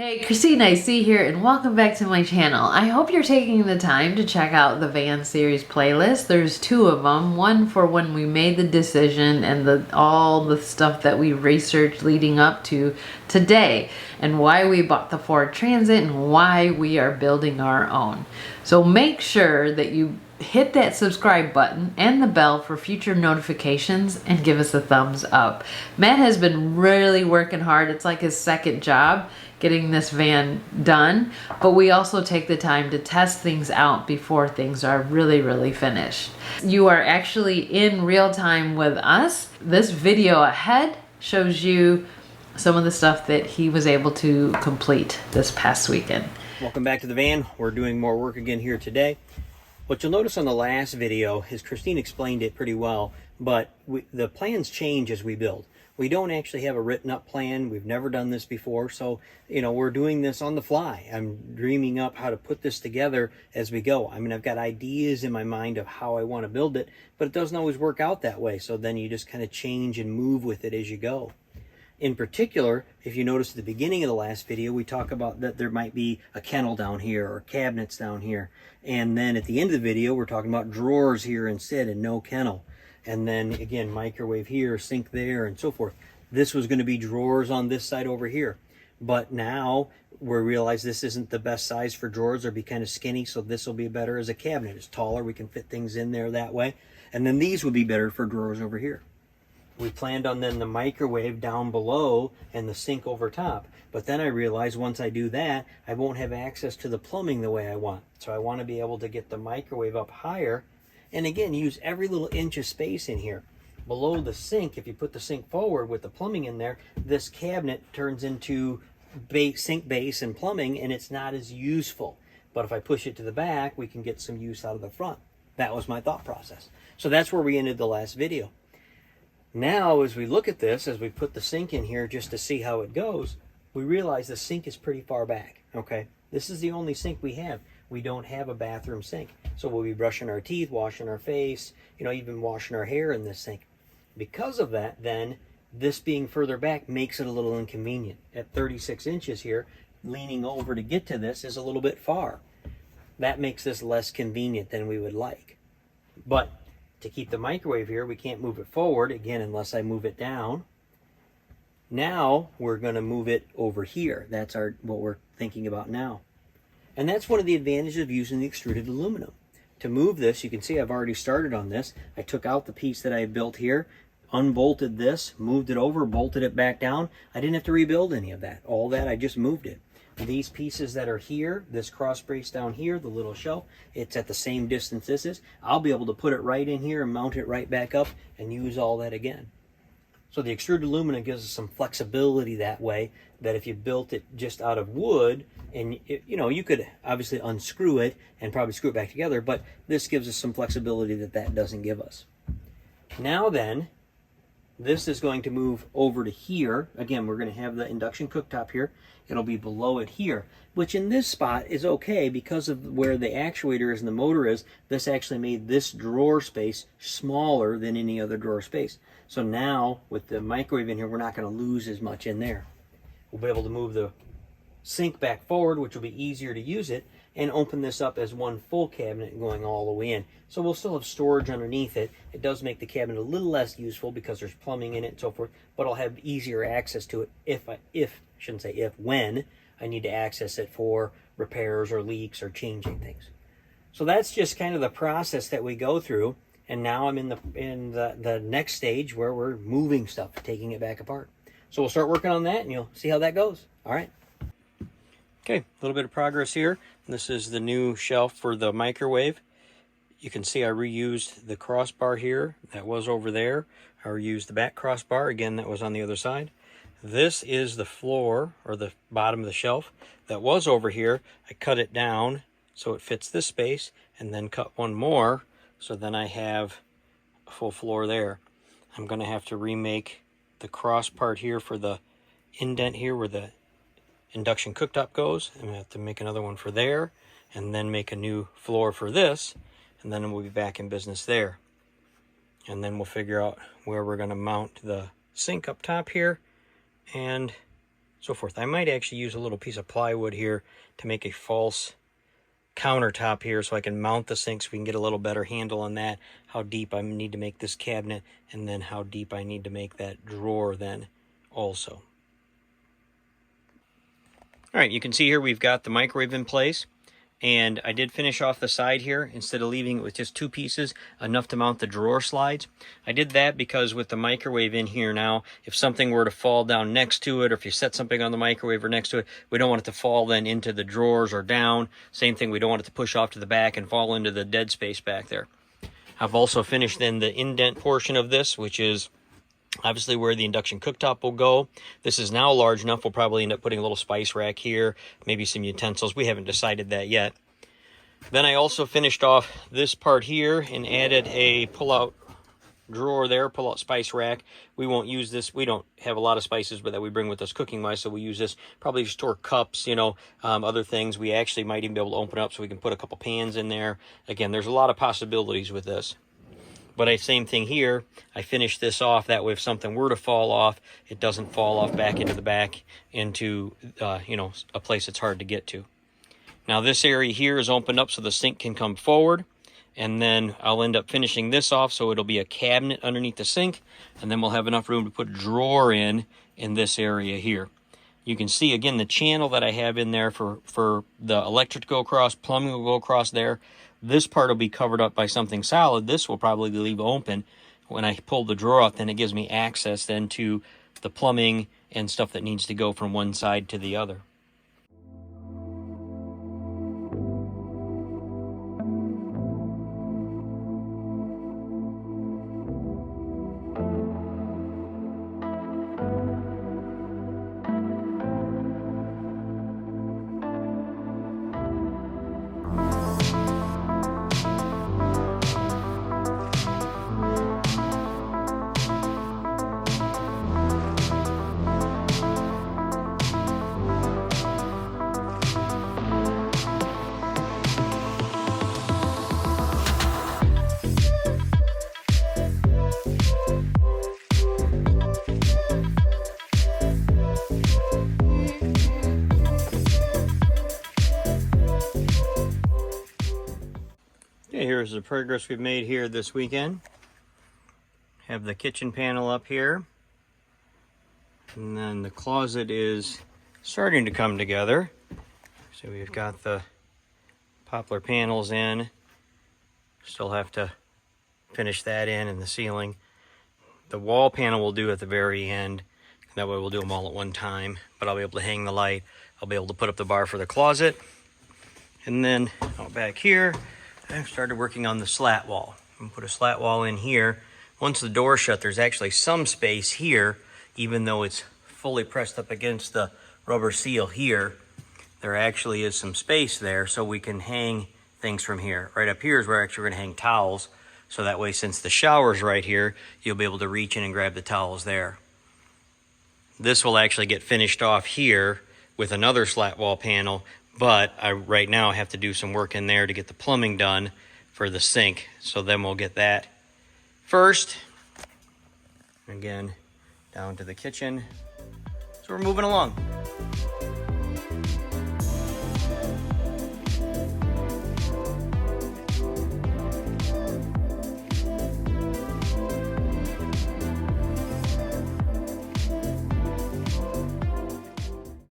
Hey, Christine IC here, and welcome back to my channel. I hope you're taking the time to check out the van series playlist. There's two of them, one for when we made the decision and all the stuff that we researched leading up to today, and why we bought the Ford Transit and why we are building our own. So make sure that you hit that subscribe button and the bell for future notifications and give us a thumbs up. Matt has been really working hard. It's like his second job getting this van done, but we also take the time to test things out before things are really finished. You are actually in real time with us. This video ahead shows you some of the stuff that he was able to complete this past weekend. Welcome back to the van. We're doing more work again here today. What you'll notice on the last video is Christine explained it pretty well, but the plans change as we build. We don't actually have a written up plan. We've never done this before, so we're doing this on the fly. I'm dreaming up how to put this together as we go. I mean, I've got ideas in my mind of how I want to build it, but it doesn't always work out that way, so then you just kind of change and move with it as you go. In particular, if you notice at the beginning of the last video, we talk about that there might be a kennel down here or cabinets down here. And then at the end of the video, we're talking about drawers here instead and no kennel. And then again, microwave here, sink there, and so forth. This was going to be drawers on this side over here. But now we realize this isn't the best size for drawers. They'll be kind of skinny, so this will be better as a cabinet. It's taller, we can fit things in there that way. And then these would be better for drawers over here. We planned on then the microwave down below and the sink over top. But then I realized once I do that, I won't have access to the plumbing the way I want. So I want to be able to get the microwave up higher. And again, use every little inch of space in here. Below the sink, if you put the sink forward with the plumbing in there, this cabinet turns into sink base and plumbing, and it's not as useful. But if I push it to the back, we can get some use out of the front. That was my thought process. So that's where we ended the last video. Now, as we look at this, as we put the sink in here just to see how it goes, we realize the sink is pretty far back, okay? This is the only sink we have. We don't have a bathroom sink. So we'll be brushing our teeth, washing our face, even washing our hair in this sink. Because of that, then, this being further back makes it a little inconvenient. At 36 inches here, leaning over to get to this is a little bit far. That makes this less convenient than we would like. But to keep the microwave here, we can't move it forward, again, unless I move it down. Now, we're going to move it over here. That's what we're thinking about now. And that's one of the advantages of using the extruded aluminum. To move this, you can see I've already started on this. I took out the piece that I had built here, unbolted this, moved it over, bolted it back down. I didn't have to rebuild any of that. All that, I just moved it. These pieces that are here, this cross brace down here, the little shelf, it's at the same distance this is. I'll be able to put it right in here and mount it right back up and use all that again. So the extruded aluminum gives us some flexibility that way, that if you built it just out of wood, and you could obviously unscrew it and probably screw it back together, but this gives us some flexibility that doesn't give us. Now then, this is going to move over to here. Again, we're going to have the induction cooktop here. It'll be below it here, which in this spot is okay because of where the actuator is and the motor is. This actually made this drawer space smaller than any other drawer space. So now with the microwave in here, we're not going to lose as much in there. We'll be able to move the sink back forward, which will be easier to use it, and open this up as one full cabinet going all the way in. So we'll still have storage underneath it. It does make the cabinet a little less useful because there's plumbing in it and so forth, but I'll have easier access to it when I need to access it for repairs or leaks or changing things. So that's just kind of the process that we go through, and now I'm in the next stage where we're moving stuff, taking it back apart. So we'll start working on that and you'll see how that goes. All right. Okay, a little bit of progress here. This is the new shelf for the microwave. You can see I reused the crossbar here that was over there. I reused the back crossbar, again, that was on the other side. This is the floor, or the bottom of the shelf, that was over here. I cut it down so it fits this space, and then cut one more, so then I have a full floor there. I'm going to have to remake the cross part here for the indent here where the induction cooktop goes. I'm going to have to make another one for there, and then make a new floor for this, and then we'll be back in business there. And then we'll figure out where we're going to mount the sink up top here, and so forth. I might actually use a little piece of plywood here to make a false countertop here so I can mount the sink so we can get a little better handle on that, how deep I need to make this cabinet, and then how deep I need to make that drawer then also. All right, you can see here we've got the microwave in place, and I did finish off the side here instead of leaving it with just 2 pieces, enough to mount the drawer slides. I did that because with the microwave in here now, if something were to fall down next to it, or if you set something on the microwave or next to it, we don't want it to fall then into the drawers or down. Same thing, we don't want it to push off to the back and fall into the dead space back there. I've also finished then the indent portion of this, which is obviously where the induction cooktop will go. This is now large enough. We'll probably end up putting a little spice rack here, maybe some utensils. We haven't decided that yet. Then I also finished off this part here and added a pull-out drawer there, pull-out spice rack. We won't use this. We don't have a lot of spices but that we bring with us cooking-wise, so we use this probably to store cups, you know, other things. We actually might even be able to open up so we can put a couple pans in there. Again, there's a lot of possibilities with this. But same thing here, I finished this off, that way if something were to fall off, it doesn't fall off back into the back into, you know, a place it's hard to get to. Now this area here is opened up so the sink can come forward, and then I'll end up finishing this off so it'll be a cabinet underneath the sink, and then we'll have enough room to put a drawer in this area here. You can see again the channel that I have in there for the electric to go across, plumbing will go across there. This part will be covered up by something solid. This will probably leave open. When I pull the drawer out, then it gives me access then to the plumbing and stuff that needs to go from one side to the other. Okay, here's the progress we've made here this weekend. Have the kitchen panel up here, and then the closet is starting to come together. So we've got the poplar panels in, still have to finish that in, and the ceiling. The wall panel we'll do at the very end, that way we'll do them all at one time, but I'll be able to hang the light. I'll be able to put up the bar for the closet, and then out back here I've started working on the slat wall. I'm gonna put a slat wall in here. Once the door's shut, there's actually some space here, even though it's fully pressed up against the rubber seal here. There actually is some space there, so we can hang things from here. Right up here is where actually we're gonna hang towels, so that way, since the shower's right here, you'll be able to reach in and grab the towels there. This will actually get finished off here with another slat wall panel, but I right now have to do some work in there to get the plumbing done for the sink. So then we'll get that first. Again, down to the kitchen. So we're moving along.